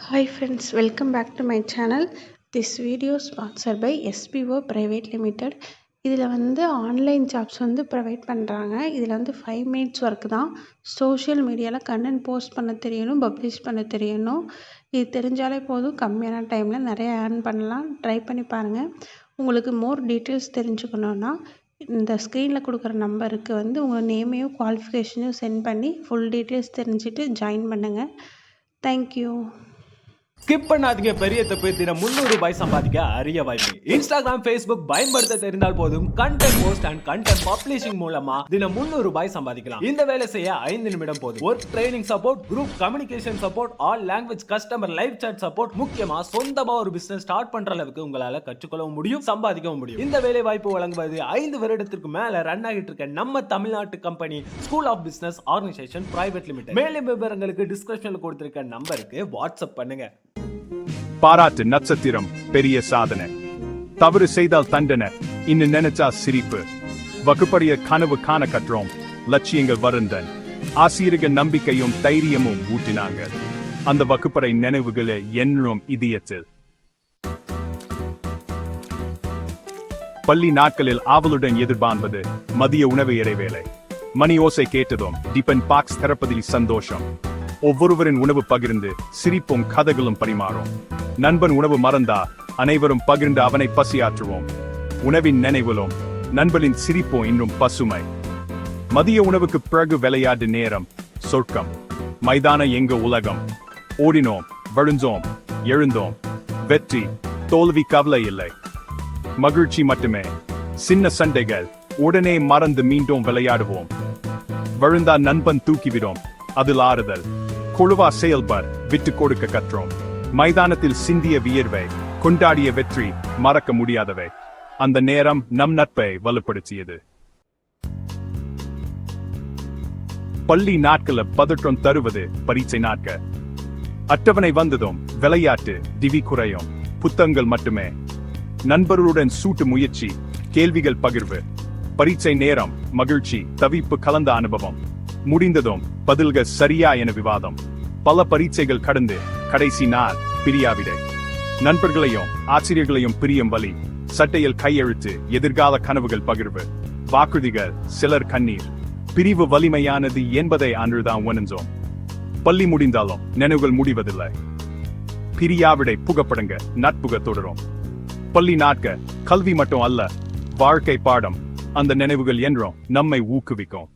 Hi friends, welcome back to my channel. This video is sponsored by SBO Private Limited. இதில் online jobs provide பண்ணுறாங்க. இதில் 5 minutes work தான். Social மீடியாவில் content post பண்ண தெரியணும், publish பண்ண தெரியணும். இது தெரிஞ்சாலே போதும், கம்மியான டைமில் நிறைய ஏர்ன் பண்ணலாம். ட்ரை பண்ணி பாருங்கள். உங்களுக்கு மோர் டீட்டெயில்ஸ் தெரிஞ்சுக்கணுன்னா இந்த ஸ்க்ரீனில் கொடுக்குற நம்பருக்கு உங்கள் நேமையும் குவாலிஃபிகேஷனையும் சென்ட் பண்ணி ஃபுல் டீட்டெயில்ஸ் தெரிஞ்சுட்டு ஜாயின் பண்ணுங்கள். தேங்க்யூ. ஸ்கிப் பண்ணாதீங்க. பெரிய தப்பு. தினம் 300 ரூபாய் சம்பாதிக்க அரிய வாய்ப்பு. இன்ஸ்டாகிராம், ஃபேஸ்புக் பயன்படுத்த தெரிந்தால் போதும் content post and content publishing மூலமா தினம் 300 ரூபாய் சம்பாதிக்கலாம். இந்த வேலை செய்ய 5 நிமிடம் போதும். Work training support, group communication support, all language customer live chat support, முக்கியமா சொந்தமா ஒரு பிசினஸ் ஸ்டார்ட் பண்ற அளவுக்கு உங்களால கற்றுக்கொள்ளவும் முடியும், சம்பாதிக்கவும் முடியும். இந்த வேலை வாய்ப்பு வழங்குவது 5 வருடத்திற்கு மேல ரன் ஆகிட்டு இருக்க நம்ம தமிழ்நாட்டு company school of business organisation private limited. மேலும் விவரங்களுக்கு டிஸ்கிரிப்ஷன்ல கொடுத்திருக்க நம்பருக்கு வாட்ஸ்அப் பண்ணுங்க. பாராட்டு நட்சத்திரம் பெரிய சாதனை. தவறு செய்தால் தண்டனை, இன்னும் நினைச்சா சிரிப்பு. வகுப்பறைய கனவு காண கற்றோம், லட்சியங்கள் வருந்தன். ஆசிரியர்கள் நம்பிக்கையும் தைரியமும் ஊட்டினாங்க. அந்த வகுப்பறை நினைவுகளை என்றும் இதயத்தில். பள்ளி நாட்களில் ஆவலுடன் எதிர்பார்ப்பது மதிய உணவு இடைவேளை. மணி ஓசை கேட்டதும் டிபன் பாக்ஸ் திறப்பதில் சந்தோஷம். ஒவ்வொருவரின் உணவு பகிர்ந்து சிரிப்பும் கதைகளும் பரிமாறும். நண்பன் உணவு மறந்தா அனைவரும் பகிர்ந்து அவனை பசியாற்றுவோம். உணவின் நினைவிலும் நண்பனின் சிரிப்பும் இன்னும் பசுமை. மதிய உணவுக்கு பிறகு விளையாட்டு நேரம், சொர்க்கம். மைதான எங்க உலகம். ஓடினோம், விழுந்தோம், எழுந்தோம். வெற்றி தோல்வி கவலை இல்லை, மகிழ்ச்சி மட்டுமே. சின்ன சண்டைகள் உடனே மறந்து மீண்டும் விளையாடுவோம். விழுந்தா நண்பன் தூக்கிவிடும், அதில் ஆறுதல். குழுவா செயல்பர் விட்டு கொடுக்க கற்றோம். மைதானத்தில் சிந்திய வியர்வை, கொண்டாடிய வெற்றி மறக்க முடியாதவை. அந்த நேரம் நம் நட்பை வலுப்படுத்தியது. பள்ளி நாட்கள பதற்றம் தருவது பரீட்சை நாட்கள். அட்டவணை வந்ததும் விளையாட்டு திவி குறையும், புத்தகங்கள் மட்டுமே. நண்பர்களுடன் சூட்டு முயற்சி, கேள்விகள் பகிர்வு. பரீட்சை நேரம் மகிழ்ச்சி, தவிப்பு கலந்த அனுபவம். முடிந்ததும் பதில்கள் சரியா என விவாதம். பல பரீட்சைகள் கடந்து கடைசி நாள் பிரியாவிடை. நண்பர்களையும் ஆசிரியர்களையும் பிரியும் வழி. சட்டையில் கையெழுத்து, எதிர்கால கனவுகள் பகிர்வு. வாக்குறுதிகள், சிலர் கண்ணீர். பிரிவு வலிமையானது என்பதை அன்றுதான் உணர்ந்தோம். பள்ளி முடிந்தாலும் நினைவுகள் முடிவதில்லை. பிரியாவிடை புகப்படுங்க, நட்புக தொடரும். பள்ளி நாட்கள் கல்வி மட்டும் அல்ல, வாழ்க்கை பாடம். அந்த நினைவுகள் என்றும் நம்மை ஊக்குவிக்கும்.